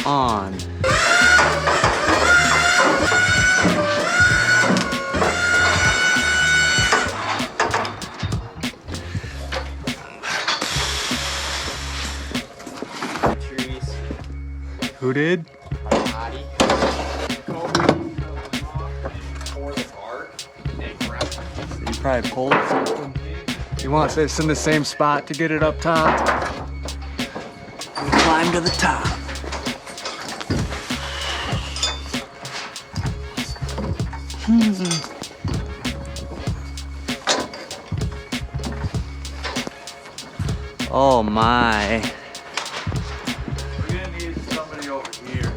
on. Who did? You probably pulled something. You want this in the same spot to get it up top? And climb to the top. Oh my. We're gonna need somebody over here.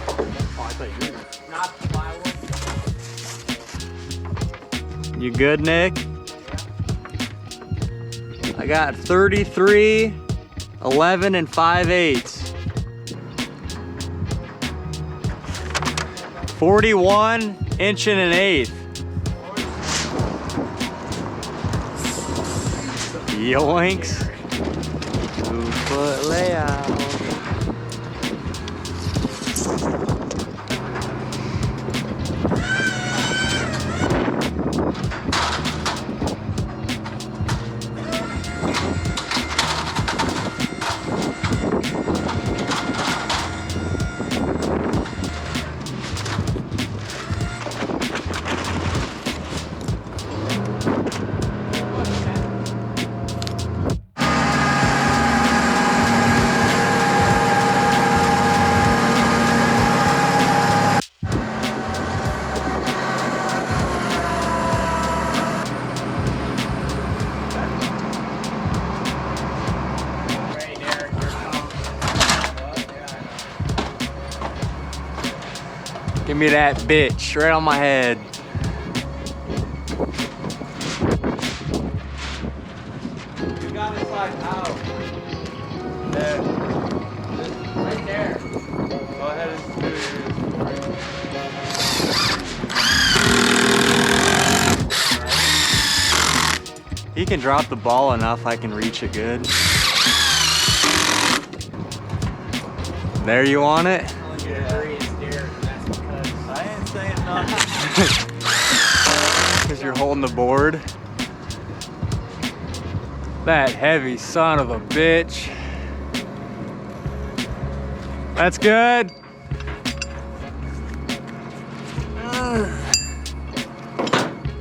Oh, I thought you were not plywood. You good, Nick? I got 33, 11, and 5/8. 41 inch and an eighth. Yoinks. 2-foot layout. Give me that bitch right on my head. You got to slide out. There. Right there. Go ahead and do He can drop the ball enough I can reach it good. There, you want it? I ain't saying nothing. Because you're holding the board. That heavy son of a bitch. That's good.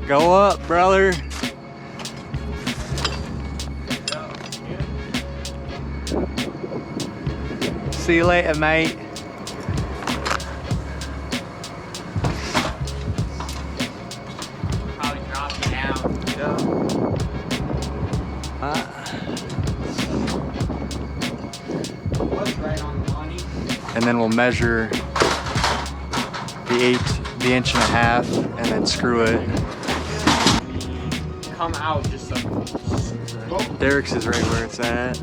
Go up, brother. See you later, mate. Probably drop you down. What's right on the money? And then we'll measure the inch and a half, and then screw it. Come out just so. Derek's is right where it's at.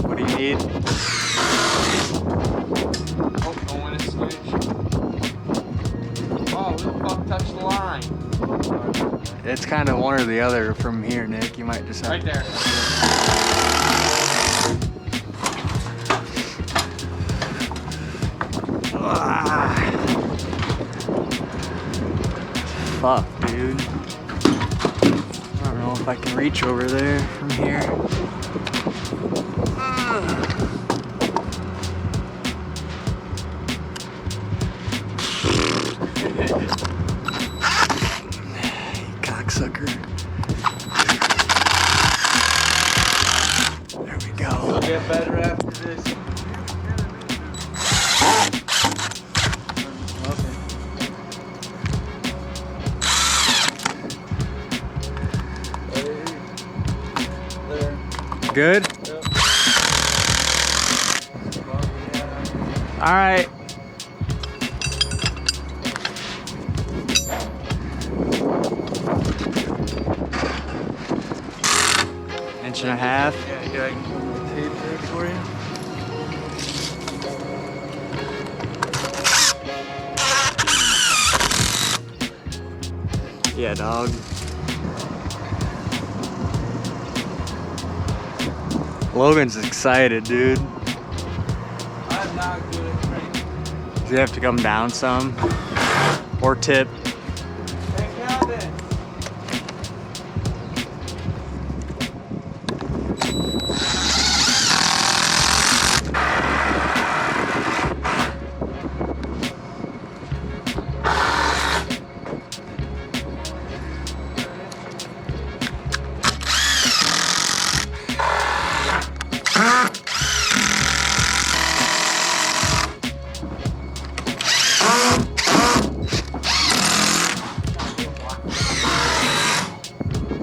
What do you need? Oh, don't want to switch. Oh, who the fuck touched the line? It's kind of one or the other from here, Nick. You might just have Right there. Fuck, dude. I don't know if I can reach over there from here. Cocksucker. There we go. It'll get better after this. Good? Yep. All right. Inch and a half. Yeah, I can tape there for you. Yeah, dog. Logan's excited, dude. I'm not. Does it have to come down some? Or tip? Hey, Calvin.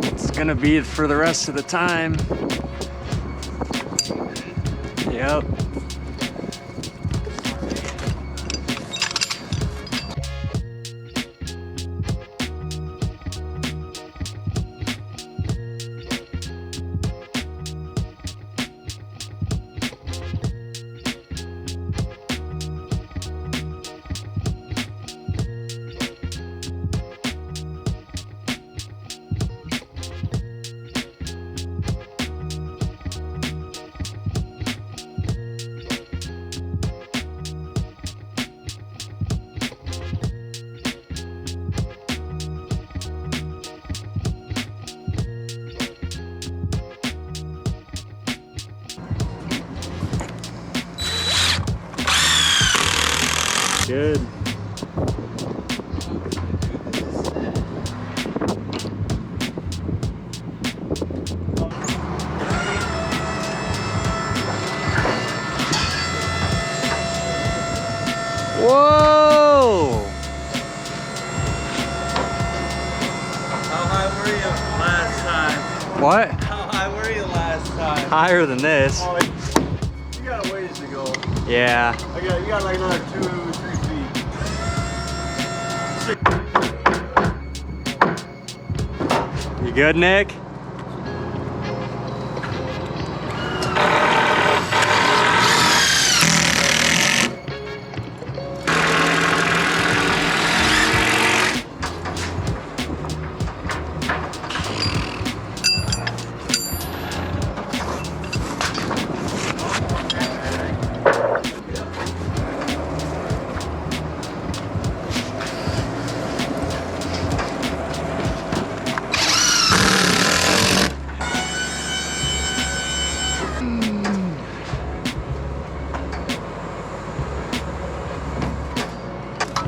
It's gonna be for the rest of the time. Yep. Good. Whoa! How high were you last time? What? How high were you last time? Higher than this. Oh, you got a ways to go. Yeah. You got like another 2-3 feet. You good, Nick?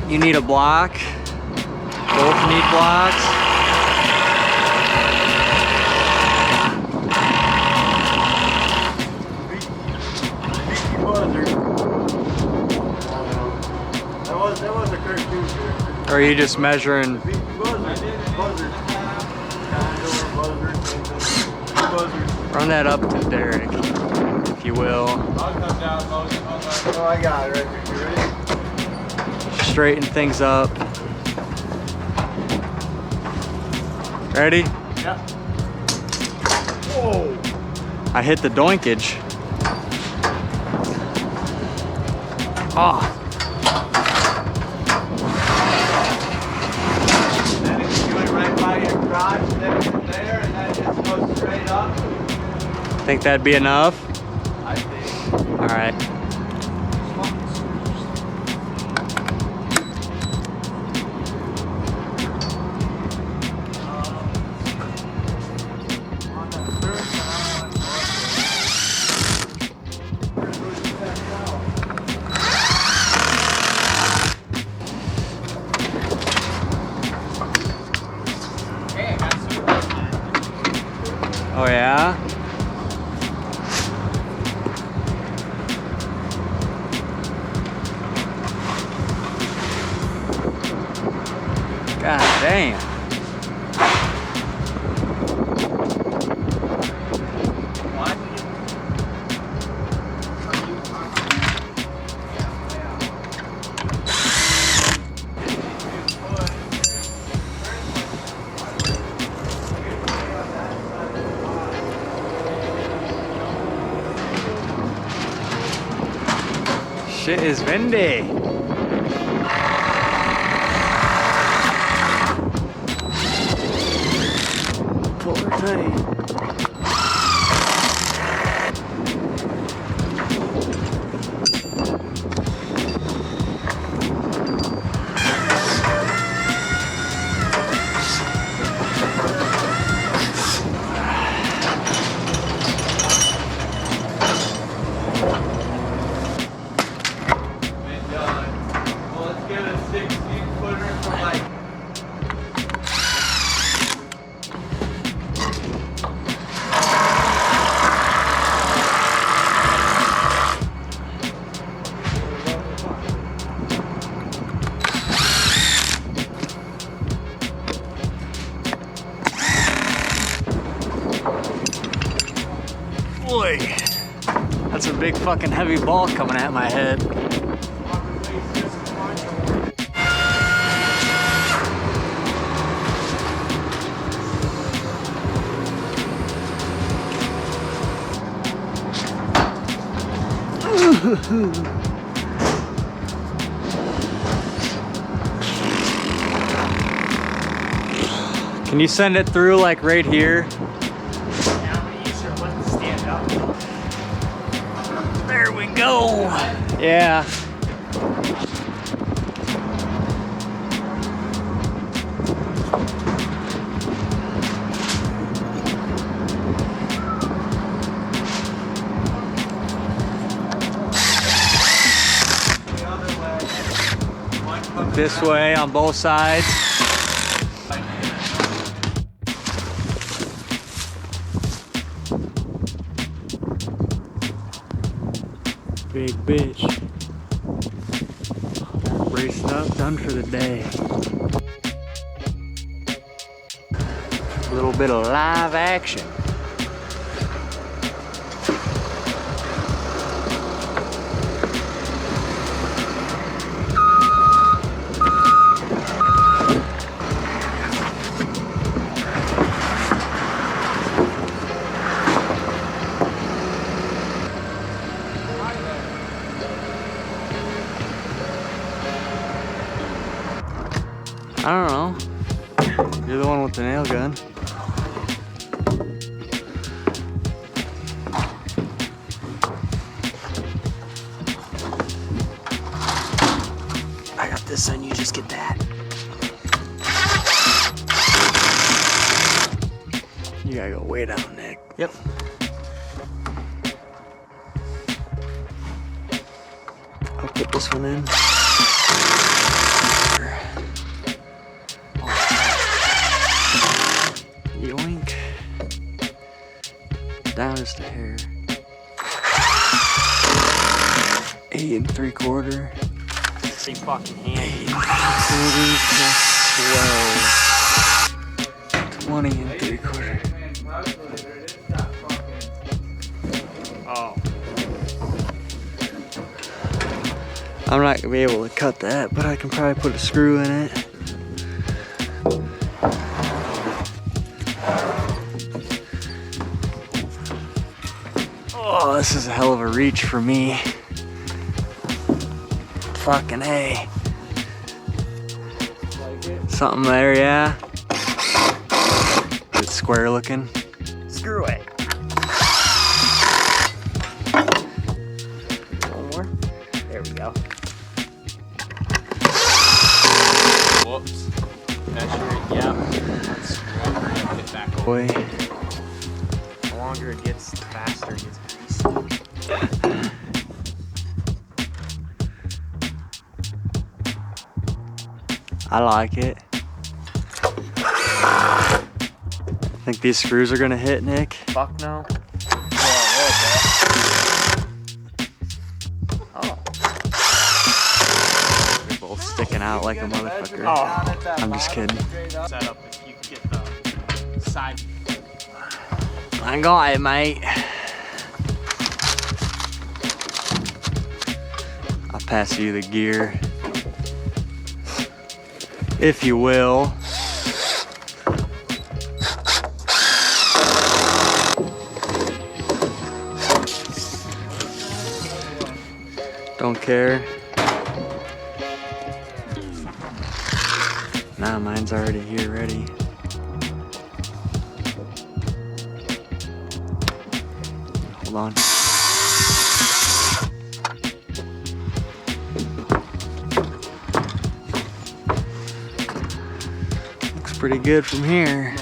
You need a block. Both need blocks. Beaky buzzard. That was a cartoon here. Or are you just measuring? Beaky buzzard. Buzzard. Buzzard. Run that up to Derek, if you will. I'll come down, Moses. Oh, I got it right here. You ready? Straighten things up. Ready? Yeah. Whoa. I hit the doinkage. Ah. Then if you went right by your crotch, then it's there, and then just go straight up. Think that'd be enough? I think. All right. Oh yeah? God damn. Shit is windy. Pull her tight. boy. That's a big fucking heavy ball coming at my head. Can you send it through like right here? There we go. Yeah. This way on both sides. Big bitch. Braced up, done for the day. A little bit of live action. I don't know. You're the one with the nail gun. I got this and you just get that. You gotta go way down, Nick. Yep. I'll put this one in. Yoink. Down just a hair. 8 3/4. 3 fucking hands. 8 3/4 12. 20 3/4. Oh. I'm not gonna be able to cut that, but I can probably put a screw in it. Oh, this is a hell of a reach for me. Fucking A. Something there, yeah. It's square looking. Screw it. One more. There we go. Whoops. That's right. Yeah. That's get back over. Boy. The longer it gets, the faster it gets greasy. I like it. Think these screws are gonna hit, Nick? Fuck no. Oh. They're both sticking out like a motherfucker. Oh. I'm just kidding. Set up if you can get the side. I got it, mate. I'll pass you the gear, if you will. Don't care. Nah, mine's already here, ready. Hold on. Looks pretty good from here.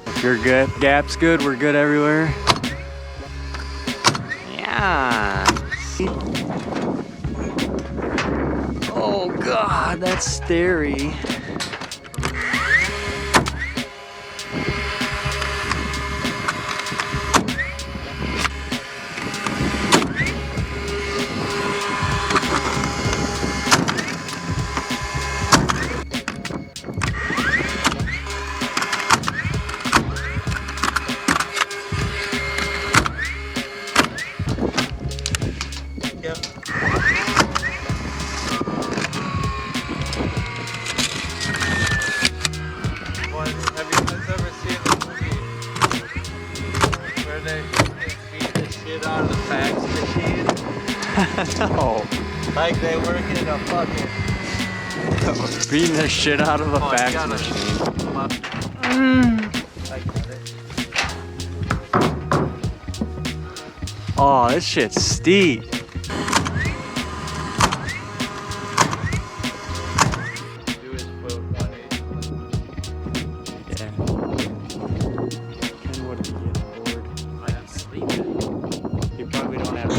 If your gap's good, we're good everywhere. Yeah. Oh God, that's scary. shit out of the fax machine. No. Like they work in a fucking. Beating the shit out of a Oh, fax gotta- machine. I got it. Oh, this shit's steep. Do his foot 180. Yeah. Ken would be getting bored. I am sleeping. You probably don't have.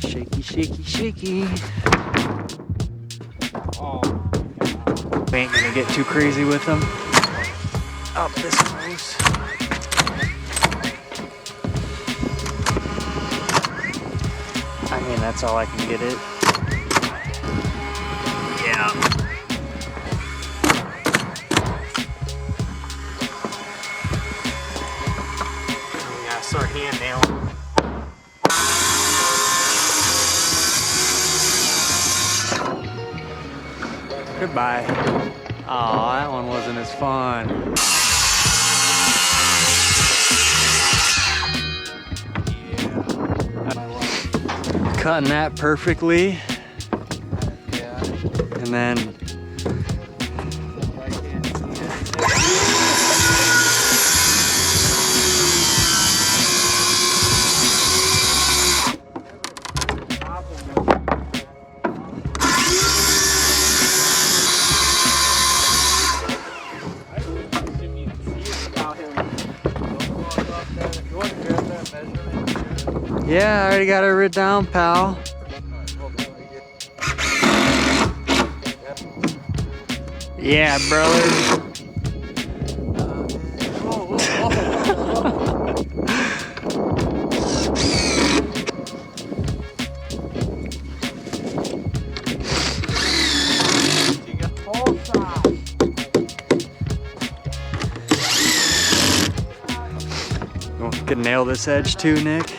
Shaky, shaky, shaky. Oh, We ain't gonna get too crazy with them. Up this close. I mean, that's all I can get it. Yeah. we gotta start hand nailing. Goodbye. Oh, that one wasn't as fun. Cutting that perfectly, Yeah. and then I can't see it. yeah, I already got it written down, pal. Yeah, brother. You can nail this edge too, Nick.